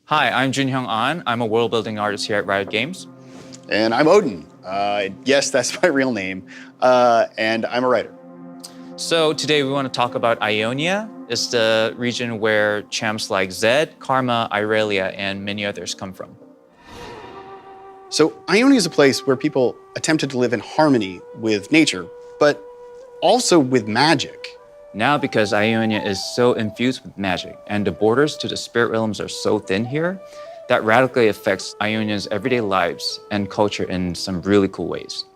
Hi, I'm Junhyung An. I'm a world-building artist here at Riot Games. And I'm Odin. Yes, that's my real name. And I'm a writer. So today we want to talk about Ionia. It's the region where champs like Zed, Karma, Irelia, and many others come from. So Ionia is a place where people attempted to live in harmony with nature, but also with magic. Now, because Ionia is so infused with magic and the borders to the spirit realms are so thin here, that radically affects Ionians' everyday lives and culture in some really cool ways.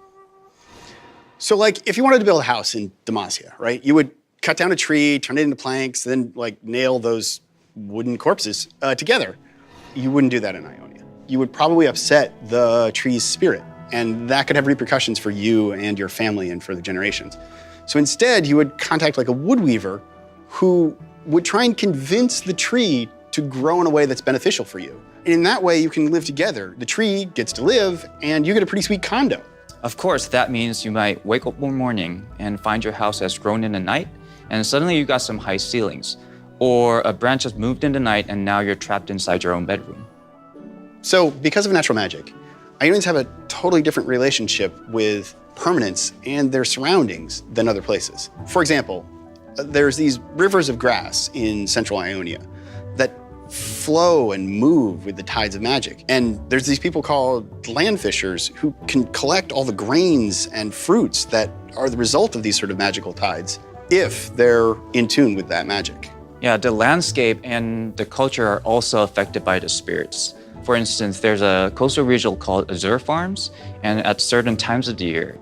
So like if you wanted to build a house in Demacia, right? You would cut down a tree, turn it into planks, then like nail those wooden corpses together. You wouldn't do that in Ionia. You would probably upset the tree's spirit, and that could have repercussions for you and your family and for the generations. So instead, you would contact like a woodweaver who would try and convince the tree to grow in a way that's beneficial for you. And in that way, you can live together. The tree gets to live, and you get a pretty sweet condo. Of course, that means you might wake up one morning and find your house has grown in the night, and suddenly you got some high ceilings. Or a branch has moved in the night, and now you're trapped inside your own bedroom. So because of natural magic, Ionians have a totally different relationship with permanence and their surroundings than other places. For example, there's these rivers of grass in central Ionia that flow and move with the tides of magic. And there's these people called land fishers who can collect all the grains and fruits that are the result of these sort of magical tides if they're in tune with that magic. Yeah, the landscape and the culture are also affected by the spirits. For instance, there's a coastal region called Azure Farms, and at certain times of the year,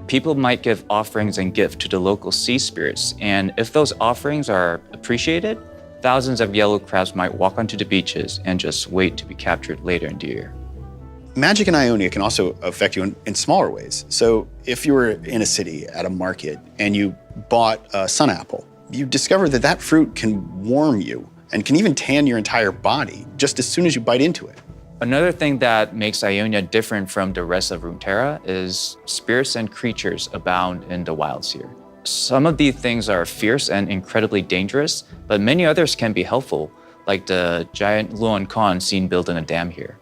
people might give offerings and gifts to the local sea spirits, and if those offerings are appreciated, thousands of yellow crabs might walk onto the beaches and just wait to be captured later in the year. Magic in Ionia can also affect you in smaller ways. So if you were in a city at a market and you bought a sun apple, you discover that that fruit can warm you and can even tan your entire body just as soon as you bite into it. Another thing that makes Ionia different from the rest of Runeterra is spirits and creatures abound in the wilds here. Some of these things are fierce and incredibly dangerous, but many others can be helpful, like the giant Luon Khan seen building a dam here.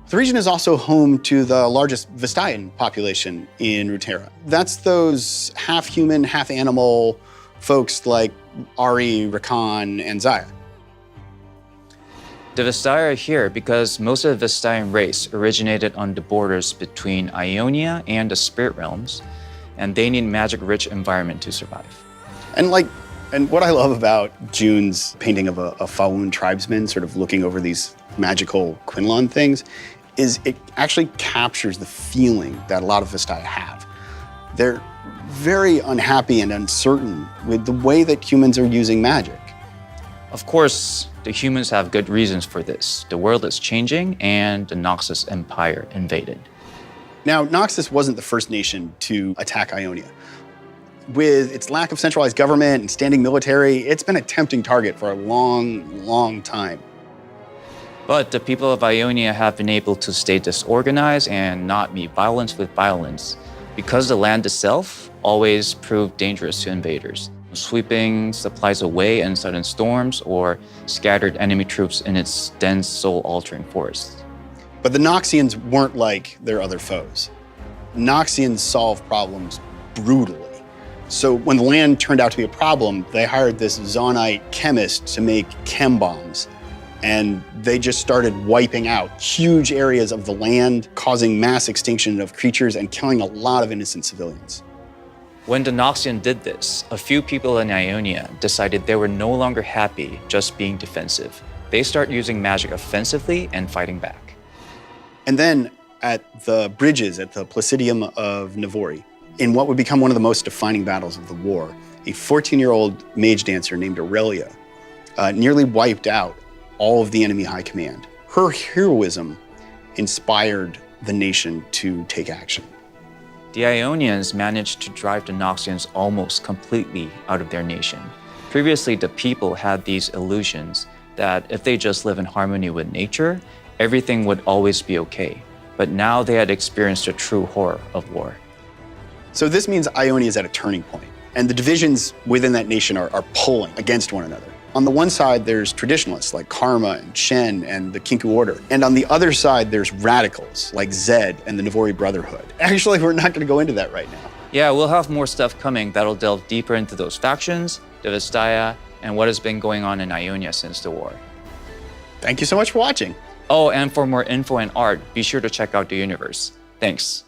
The region is also home to the largest Vistayan population in Runeterra. That's those half-human, half-animal folks like Ari, Rakan, and Zaya. The Vistaya are here because most of the Vistayan race originated on the borders between Ionia and the spirit realms, and they need magic-rich environment to survive. And what I love about June's painting of a Faun tribesman sort of looking over these magical Quinlan things is it actually captures the feeling that a lot of Vistaya have. They're very unhappy and uncertain with the way that humans are using magic. Of course, the humans have good reasons for this. The world is changing, and the Noxus Empire invaded. Now, Noxus wasn't the first nation to attack Ionia. With its lack of centralized government and standing military, it's been a tempting target for a long, long time. But the people of Ionia have been able to stay disorganized and not meet violence with violence because the land itself always proved dangerous to invaders, sweeping supplies away in sudden storms or scattered enemy troops in its dense, soul-altering forests. But the Noxians weren't like their other foes. Noxians solve problems brutally. So when the land turned out to be a problem, they hired this Zonite chemist to make chem bombs. And they just started wiping out huge areas of the land, causing mass extinction of creatures and killing a lot of innocent civilians. When the Noxian did this, a few people in Ionia decided they were no longer happy just being defensive. They start using magic offensively and fighting back. And then at the bridges at the Placidium of Navori, in what would become one of the most defining battles of the war, a 14-year-old mage dancer named Aurelia nearly wiped out all of the enemy high command. Her heroism inspired the nation to take action. The Ionians managed to drive the Noxians almost completely out of their nation. Previously, the people had these illusions that if they just live in harmony with nature, everything would always be okay. But now they had experienced the true horror of war. So this means Ionia is at a turning point, and the divisions within that nation are pulling against one another. On the one side, there's traditionalists like Karma and Shen and the Kinku Order. And on the other side, there's radicals like Zed and the Navori Brotherhood. Actually, we're not going to go into that right now. Yeah, we'll have more stuff coming that'll delve deeper into those factions, the Vistaya, and what has been going on in Ionia since the war. Thank you so much for watching. Oh, and for more info and art, be sure to check out the universe. Thanks.